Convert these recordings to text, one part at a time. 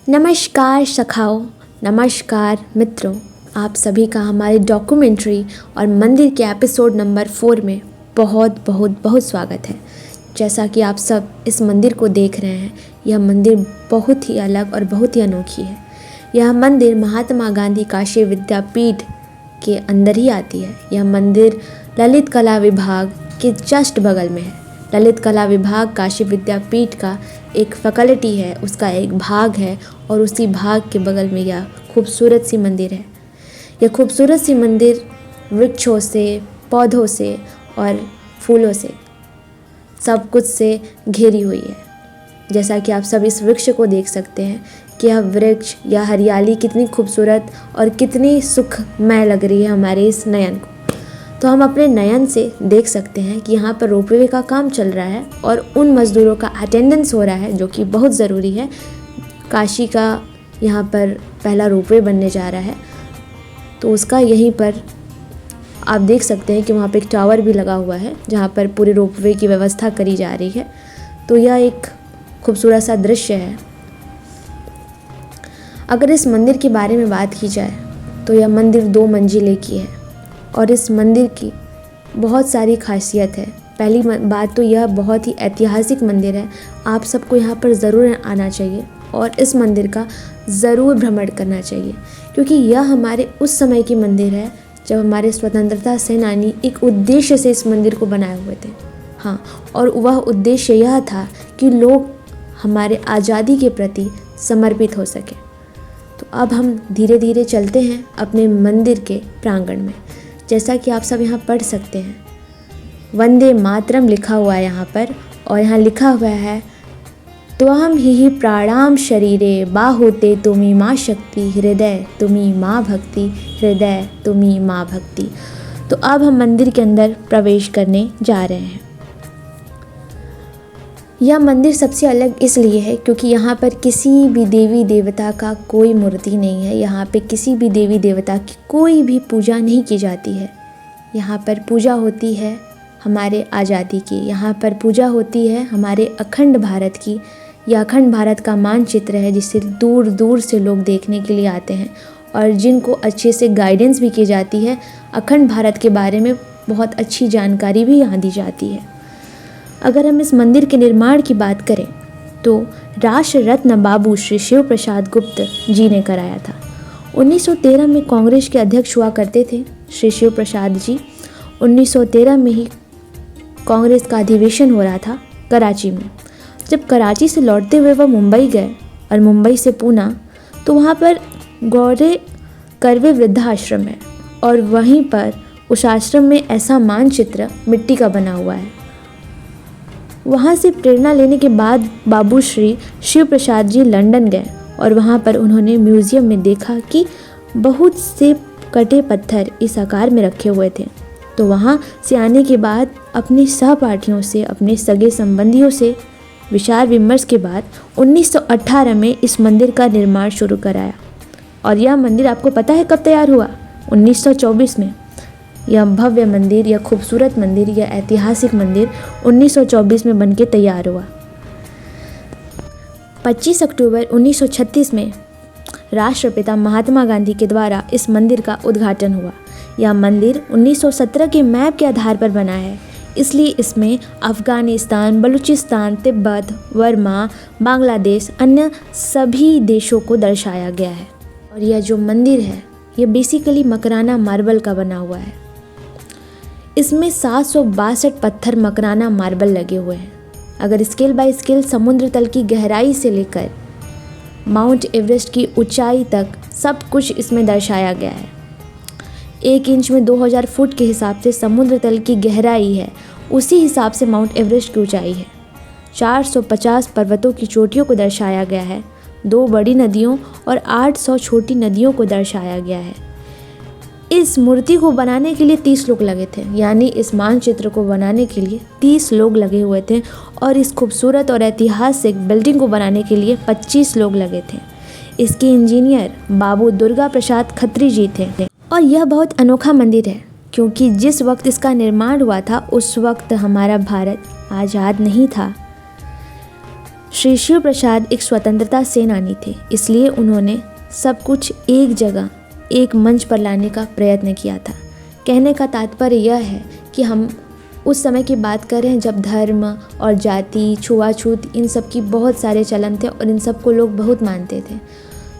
नमस्कार सखाओ, नमस्कार मित्रों। आप सभी का हमारे डॉक्यूमेंट्री और मंदिर के एपिसोड नंबर 4 में बहुत बहुत बहुत स्वागत है। जैसा कि आप सब इस मंदिर को देख रहे हैं, यह मंदिर बहुत ही अलग और बहुत ही अनोखी है। यह मंदिर महात्मा गांधी काशी विद्यापीठ के अंदर ही आती है। यह मंदिर ललित कला विभाग के जस्ट बगल में है। ललित कला विभाग काशी विद्यापीठ का एक फैकल्टी है, उसका एक भाग है और उसी भाग के बगल में यह खूबसूरत सी मंदिर है। यह खूबसूरत सी मंदिर वृक्षों से, पौधों से और फूलों से, सब कुछ से घिरी हुई है। जैसा कि आप सब इस वृक्ष को देख सकते हैं कि यह वृक्ष या हरियाली कितनी खूबसूरत और कितनी सुखमय लग रही है हमारे इस नयन को। तो हम अपने नयन से देख सकते हैं कि यहाँ पर रोपवे का काम चल रहा है और उन मज़दूरों का अटेंडेंस हो रहा है, जो कि बहुत ज़रूरी है। काशी का यहाँ पर पहला रोपवे बनने जा रहा है, तो उसका यहीं पर आप देख सकते हैं कि वहाँ पे एक टावर भी लगा हुआ है, जहाँ पर पूरे रोपवे की व्यवस्था करी जा रही है। तो यह एक खूबसूरत सा दृश्य है। अगर इस मंदिर के बारे में बात की जाए तो यह मंदिर 2 मंजिले की है और इस मंदिर की बहुत सारी खासियत है। पहली बात तो यह बहुत ही ऐतिहासिक मंदिर है। आप सबको यहाँ पर ज़रूर आना चाहिए और इस मंदिर का ज़रूर भ्रमण करना चाहिए, क्योंकि यह हमारे उस समय की मंदिर है जब हमारे स्वतंत्रता सेनानी एक उद्देश्य से इस मंदिर को बनाए हुए थे। हाँ, और वह उद्देश्य यह था कि लोग हमारे आज़ादी के प्रति समर्पित हो सके। तो अब हम धीरे धीरे चलते हैं अपने मंदिर के प्रांगण में। जैसा कि आप सब यहाँ पढ़ सकते हैं, वंदे मातरम लिखा हुआ है यहाँ पर, और यहाँ लिखा हुआ है त्वं ही प्राणाम शरीरे बाहुते तुमी माँ शक्ति, हृदय तुमी माँ भक्ति, हृदय तुमी माँ भक्ति। तो अब हम मंदिर के अंदर प्रवेश करने जा रहे हैं। यह मंदिर सबसे अलग इसलिए है क्योंकि यहाँ पर किसी भी देवी देवता का कोई मूर्ति नहीं है। यहाँ पे किसी भी देवी देवता की कोई भी पूजा नहीं की जाती है। यहाँ पर पूजा होती है हमारे आज़ादी की। यहाँ पर पूजा होती है हमारे अखंड भारत की। यह अखंड भारत का मानचित्र है जिसे दूर दूर से लोग देखने के लिए आते हैं और जिनको अच्छे से गाइडेंस भी की जाती है। अखंड भारत के बारे में बहुत अच्छी जानकारी भी यहाँ दी जाती है। अगर हम इस मंदिर के निर्माण की बात करें तो राष्ट्र रत्न बाबू श्री शिव प्रसाद गुप्त जी ने कराया था। 1913 में कांग्रेस के अध्यक्ष हुआ करते थे श्री शिव प्रसाद जी। 1913 में ही कांग्रेस का अधिवेशन हो रहा था कराची में। जब कराची से लौटते हुए वह मुंबई गए और मुंबई से पूना, तो वहाँ पर गौरे करवे वृद्धाश्रम है और वहीं पर उस आश्रम में ऐसा मानचित्र मिट्टी का बना हुआ है। वहाँ से प्रेरणा लेने के बाद बाबू श्री शिव प्रसाद जी लंदन गए और वहाँ पर उन्होंने म्यूज़ियम में देखा कि बहुत से कटे पत्थर इस आकार में रखे हुए थे। तो वहाँ से आने के बाद अपने सहपाठियों से, अपने सगे संबंधियों से विचार विमर्श के बाद 1918 में इस मंदिर का निर्माण शुरू कराया। और यह मंदिर आपको पता है कब तैयार हुआ? 1924 में। यह भव्य मंदिर, यह खूबसूरत मंदिर, यह ऐतिहासिक मंदिर 1924 में बनके तैयार हुआ। 25 अक्टूबर 1936 में राष्ट्रपिता महात्मा गांधी के द्वारा इस मंदिर का उद्घाटन हुआ। यह मंदिर 1917 के मैप के आधार पर बना है, इसलिए इसमें अफ़गानिस्तान, बलूचिस्तान, तिब्बत, बर्मा, बांग्लादेश, अन्य सभी देशों को दर्शाया गया है। और यह जो मंदिर है ये बेसिकली मकराना मार्बल का बना हुआ है। इसमें 762 पत्थर मकराना मार्बल लगे हुए हैं। अगर स्केल बाय स्केल समुद्र तल की गहराई से लेकर माउंट एवरेस्ट की ऊंचाई तक सब कुछ इसमें दर्शाया गया है। 1 इंच में 2000 फुट के हिसाब से समुद्र तल की गहराई है, उसी हिसाब से माउंट एवरेस्ट की ऊंचाई है। 450 पर्वतों की चोटियों को दर्शाया गया है, 2 बड़ी नदियों और 800 छोटी नदियों को दर्शाया गया है। इस मूर्ति को बनाने के लिए 30 लोग लगे थे, यानी इस मानचित्र को बनाने के लिए 30 लोग लगे हुए थे और इस खूबसूरत और ऐतिहासिक बिल्डिंग को बनाने के लिए 25 लोग लगे थे। इसके इंजीनियर बाबू दुर्गा प्रसाद खत्री जी थे। और यह बहुत अनोखा मंदिर है क्योंकि जिस वक्त इसका निर्माण हुआ था उस वक्त हमारा भारत आज़ाद नहीं था। श्री शिव प्रसाद एक स्वतंत्रता सेनानी थे, इसलिए उन्होंने सब कुछ एक जगह, एक मंच पर लाने का प्रयत्न किया था। कहने का तात्पर्य यह है कि हम उस समय की बात कर रहे हैं जब धर्म और जाति, छुआछूत, इन सब की बहुत सारे चलन थे और इन सब को लोग बहुत मानते थे।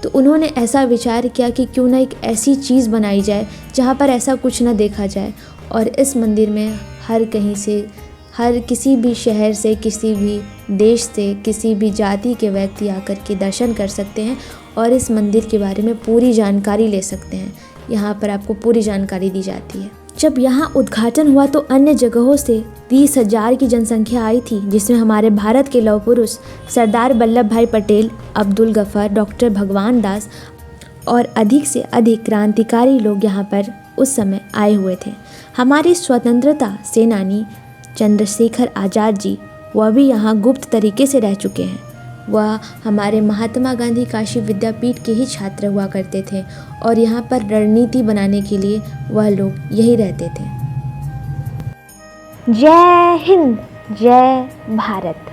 तो उन्होंने ऐसा विचार किया कि क्यों ना एक ऐसी चीज़ बनाई जाए जहाँ पर ऐसा कुछ ना देखा जाए, और इस मंदिर में हर कहीं से, हर किसी भी शहर से, किसी भी देश से, किसी भी जाति के व्यक्ति आकर के दर्शन कर सकते हैं और इस मंदिर के बारे में पूरी जानकारी ले सकते हैं। यहाँ पर आपको पूरी जानकारी दी जाती है। जब यहाँ उद्घाटन हुआ तो अन्य जगहों से 30,000 की जनसंख्या आई थी, जिसमें हमारे भारत के लौह पुरुष सरदार वल्लभ भाई पटेल, अब्दुल गफर, डॉक्टर भगवान दास और अधिक से अधिक क्रांतिकारी लोग यहाँ पर उस समय आए हुए थे। हमारे स्वतंत्रता सेनानी चंद्रशेखर आज़ाद जी, वह भी यहाँ गुप्त तरीके से रह चुके हैं। वह हमारे महात्मा गांधी काशी विद्यापीठ के ही छात्र हुआ करते थे और यहाँ पर रणनीति बनाने के लिए वह लोग यही रहते थे। जय हिंद, जय भारत।